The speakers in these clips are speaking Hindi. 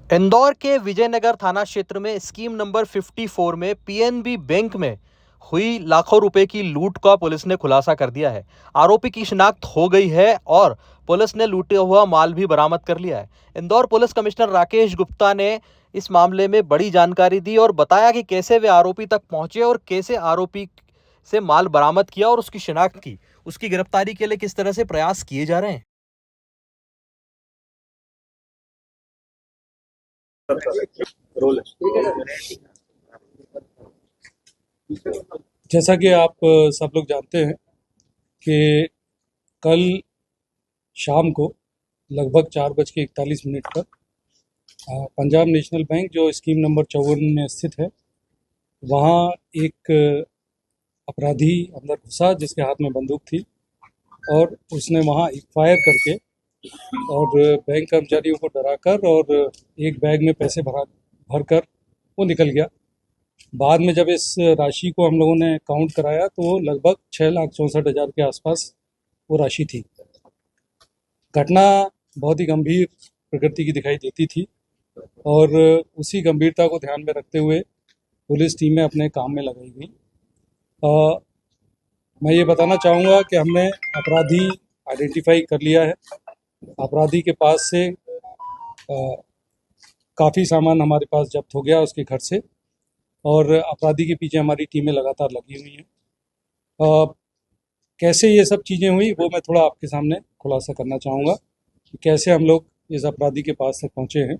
इंदौर के विजयनगर थाना क्षेत्र में स्कीम नंबर 54 में पीएनबी बैंक में हुई लाखों रुपए की लूट का पुलिस ने खुलासा कर दिया है। आरोपी की शिनाख्त हो गई है और पुलिस ने लूटे हुआ माल भी बरामद कर लिया है। इंदौर पुलिस कमिश्नर राकेश गुप्ता ने इस मामले में बड़ी जानकारी दी और बताया कि कैसे वे आरोपी तक पहुंचे और कैसे आरोपी से माल बरामद किया और उसकी शिनाख्त की। उसकी गिरफ्तारी के लिए किस तरह से प्रयास किए जा रहे हैं। रोल जैसा कि आप सब लोग जानते हैं कि कल शाम को लगभग 4:41 पर पंजाब नेशनल बैंक जो स्कीम नंबर 54 में स्थित है, वहाँ एक अपराधी अंदर घुसा जिसके हाथ में बंदूक थी और उसने वहाँ एक फायर करके और बैंक कर्मचारियों को डराकर और एक बैग में पैसे भरकर वो निकल गया। बाद में जब इस राशि को हम लोगों ने काउंट कराया तो वो लगभग 6,64,000 के आसपास वो राशि थी। घटना बहुत ही गंभीर प्रकृति की दिखाई देती थी और उसी गंभीरता को ध्यान में रखते हुए पुलिस टीमें अपने काम में लगाई गई। मैं ये बताना चाहूँगा कि हमने अपराधी आइडेंटिफाई कर लिया है। अपराधी के पास से काफ़ी सामान हमारे पास जब्त हो गया उसके घर से और अपराधी के पीछे हमारी टीमें लगातार लगी हुई हैं। कैसे ये सब चीज़ें हुई वो मैं थोड़ा आपके सामने खुलासा करना चाहूँगा कि कैसे हम लोग इस अपराधी के पास तक पहुँचे हैं।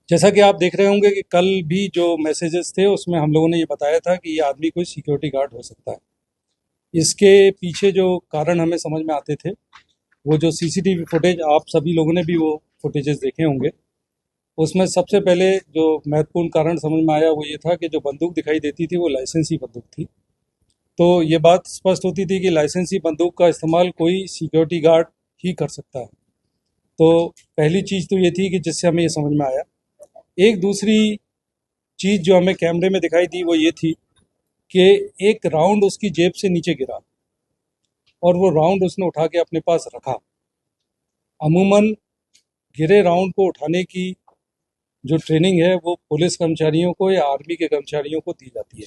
जैसा कि आप देख रहे होंगे कि कल भी जो मैसेजेस थे उसमें हम लोगों ने ये बताया था कि ये आदमी कोई सिक्योरिटी गार्ड हो सकता है। इसके पीछे जो कारण हमें समझ में आते थे, वो जो सीसीटीवी फुटेज आप सभी लोगों ने भी वो फुटेजेस देखे होंगे, उसमें सबसे पहले जो महत्वपूर्ण कारण समझ में आया वो ये था कि जो बंदूक दिखाई देती थी वो लाइसेंसी बंदूक थी। तो ये बात स्पष्ट होती थी कि लाइसेंसी बंदूक का इस्तेमाल कोई सिक्योरिटी गार्ड ही कर सकता है। तो पहली चीज़ तो ये थी कि जिससे हमें ये समझ में आया। एक दूसरी चीज़ जो हमें कैमरे में दिखाई दी वो ये थी कि एक राउंड उसकी जेब से नीचे गिरा और वो राउंड उसने उठा के अपने पास रखा। अमूमन गिरे राउंड को उठाने की जो ट्रेनिंग है वो पुलिस कर्मचारियों को या आर्मी के कर्मचारियों को दी जाती है।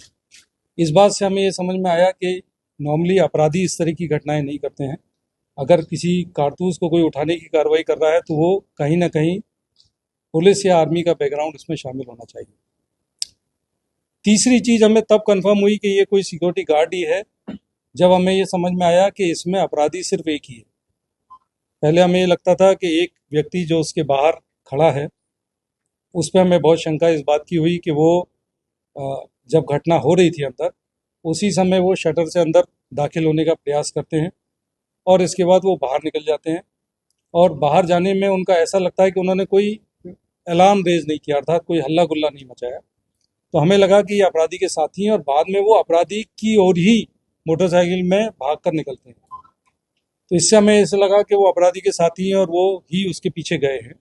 इस बात से हमें ये समझ में आया कि नॉर्मली अपराधी इस तरह की घटनाएं नहीं करते हैं। अगर किसी कारतूस को कोई उठाने की कार्रवाई कर रहा है तो वो कहीं ना कहीं पुलिस या आर्मी का बैकग्राउंड इसमें शामिल होना चाहिए। तीसरी चीज़ हमें तब कंफर्म हुई कि ये कोई सिक्योरिटी गार्ड ही है जब हमें ये समझ में आया कि इसमें अपराधी सिर्फ एक ही है। पहले हमें ये लगता था कि एक व्यक्ति जो उसके बाहर खड़ा है उस पर हमें बहुत शंका इस बात की हुई कि वो जब घटना हो रही थी अंदर, उसी समय वो शटर से अंदर दाखिल होने का प्रयास करते हैं और इसके बाद वो बाहर निकल जाते हैं और बाहर जाने में उनका ऐसा लगता है कि उन्होंने कोई अलार्म रेज नहीं किया, अर्थात कोई हल्ला गुल्ला नहीं मचाया। तो हमें लगा कि ये अपराधी के साथी हैं और बाद में वो अपराधी की ओर ही मोटरसाइकिल में भाग कर निकलते हैं। तो इससे हमें ऐसा लगा कि वो अपराधी के साथी हैं और वो ही उसके पीछे गए हैं।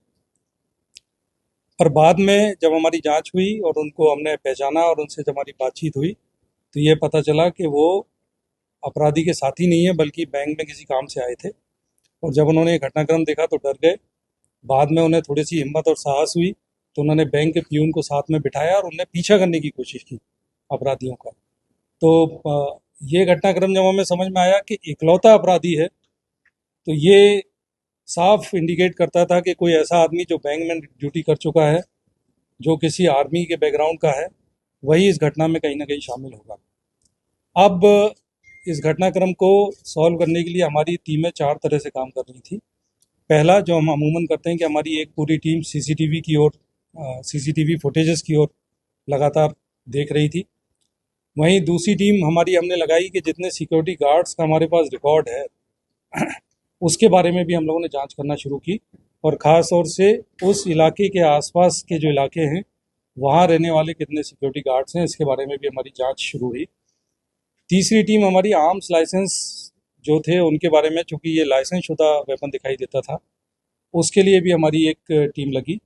पर बाद में जब हमारी जांच हुई और उनको हमने पहचाना और उनसे जब हमारी बातचीत हुई तो ये पता चला कि वो अपराधी के साथी नहीं है बल्कि बैंक में किसी काम से आए थे और जब उन्होंने ये घटनाक्रम देखा तो डर गए। बाद में उन्हें थोड़ी सी हिम्मत और साहस हुई तो उन्होंने बैंक के प्यून को साथ में बिठाया और उन्हें पीछा करने की कोशिश की अपराधियों का। तो ये घटनाक्रम जब हमें समझ में आया कि इकलौता अपराधी है तो ये साफ इंडिकेट करता था कि कोई ऐसा आदमी जो बैंक में ड्यूटी कर चुका है, जो किसी आर्मी के बैकग्राउंड का है, वही इस घटना में कहीं ना कहीं शामिल होगा। अब इस घटनाक्रम को सॉल्व करने के लिए हमारी टीमें 4 तरह से काम कर रही थी। पहला जो हम अमूमन करते हैं कि हमारी एक पूरी टीम सीसीटीवी की ओर, सीसीटीवी फुटेजेस की ओर लगातार देख रही थी। वहीं दूसरी टीम हमारी हमने लगाई कि जितने सिक्योरिटी गार्ड्स का हमारे पास रिकॉर्ड है उसके बारे में भी हम लोगों ने जांच करना शुरू की और ख़ास तौर से उस इलाके के आसपास के जो इलाके हैं वहाँ रहने वाले कितने सिक्योरिटी गार्ड्स हैं इसके बारे में भी हमारी जांच शुरू हुई। तीसरी टीम हमारी आर्म्स लाइसेंस जो थे उनके बारे में, चूँकि ये लाइसेंस शुदा वेपन दिखाई देता था, उसके लिए भी हमारी एक टीम लगी।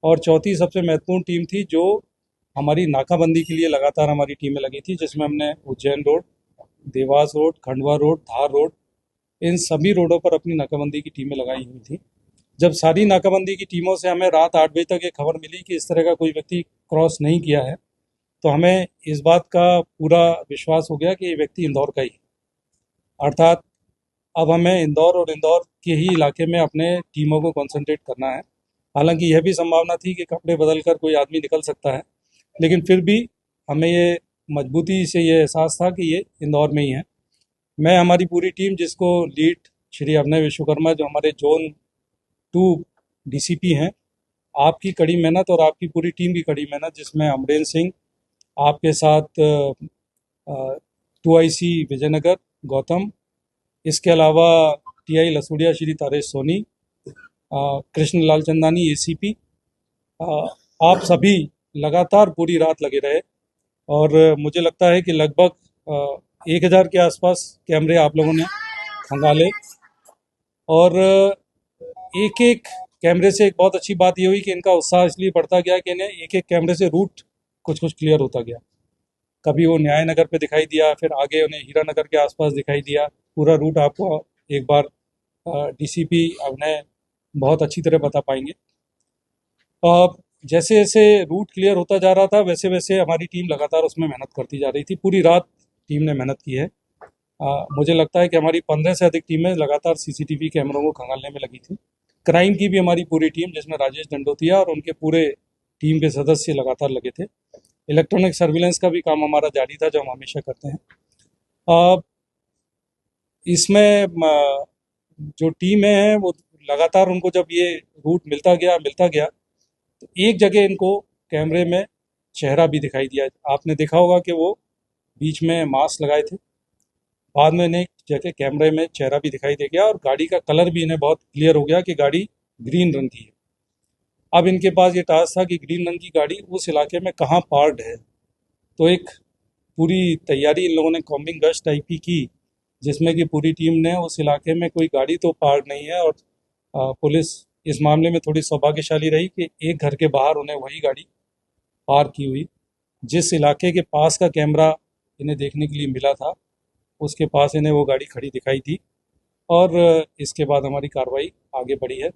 और चौथी सबसे महत्वपूर्ण टीम थी जो हमारी नाकाबंदी के लिए लगातार हमारी टीमें लगी थी, जिसमें हमने Ujjain road, Dewas road, Khandwa road, Dhar road, इन सभी रोडों पर अपनी नाकाबंदी की टीमें लगाई हुई थी। जब सारी नाकाबंदी की टीमों से हमें रात 8 बजे तक ये खबर मिली कि इस तरह का कोई व्यक्ति क्रॉस नहीं किया है, तो हमें इस बात का पूरा विश्वास हो गया कि ये व्यक्ति इंदौर का ही है। अर्थात अब हमें इंदौर और इंदौर के ही इलाके में अपने टीमों को कंसंट्रेट करना है। हालांकि यह भी संभावना थी कि कपड़े बदल कर कोई आदमी निकल सकता है, लेकिन फिर भी हमें ये मजबूती से ये एहसास था कि ये इंदौर में ही है। मैं हमारी पूरी टीम, जिसको लीड श्री अभिनय विश्वकर्मा, जो हमारे जोन 2 डीसीपी हैं, आपकी कड़ी मेहनत और आपकी पूरी टीम की कड़ी मेहनत, जिसमें अमरेंद्र सिंह, आपके साथ 2IC विजयनगर गौतम, इसके अलावा TI लसूड़िया श्री तारेश सोनी, कृष्ण लाल चंदानी ACP, आप सभी लगातार पूरी रात लगे रहे और मुझे लगता है कि लगभग 1000 के आसपास कैमरे आप लोगों ने खंगाले। और एक एक कैमरे से एक बहुत अच्छी बात ये हुई कि इनका उत्साह इसलिए बढ़ता गया कि इन्हें एक एक कैमरे से रूट कुछ कुछ क्लियर होता गया। कभी वो न्याय नगर पे दिखाई दिया, फिर आगे उन्हें हीरा नगर के आसपास दिखाई दिया। पूरा रूट आपको एक बार DCP अभिनय बहुत अच्छी तरह बता पाएंगे। जैसे जैसे रूट क्लियर होता जा रहा था, वैसे वैसे हमारी टीम लगातार उसमें मेहनत करती जा रही थी। पूरी रात टीम ने मेहनत की है। मुझे लगता है कि हमारी 15 से अधिक टीमें लगातार CCTV कैमरों को खंगालने में लगी थी। क्राइम की भी हमारी पूरी टीम, जिसमें राजेश दंडोतिया और उनके पूरे टीम के सदस्य लगातार लगे थे। इलेक्ट्रॉनिक सर्विलेंस का भी काम हमारा जारी था, जो हम हमेशा करते हैं। इसमें जो टीमें हैं वो लगातार, उनको जब ये रूट मिलता गया तो एक जगह इनको कैमरे में चेहरा भी दिखाई दिया। आपने देखा होगा कि वो बीच में मास्क लगाए थे, बाद में इन्हें जगह कैमरे में चेहरा भी दिखाई दे गया और गाड़ी का कलर भी इन्हें बहुत क्लियर हो गया कि गाड़ी ग्रीन रंग की है। अब इनके पास ये टास्क था कि ग्रीन रंग की गाड़ी उस इलाके में कहाँ पार्क्ड है। तो एक पूरी तैयारी इन लोगों ने कॉम्बिंग गश्त IP की, जिसमें कि पूरी टीम ने उस इलाके में कोई गाड़ी तो पार्क नहीं है। और पुलिस इस मामले में थोड़ी सौभाग्यशाली रही कि एक घर के बाहर उन्हें वही गाड़ी पार्क की हुई। जिस इलाके के पास का कैमरा इन्हें देखने के लिए मिला था, उसके पास इन्हें वो गाड़ी खड़ी दिखाई थी और इसके बाद हमारी कार्रवाई आगे बढ़ी है।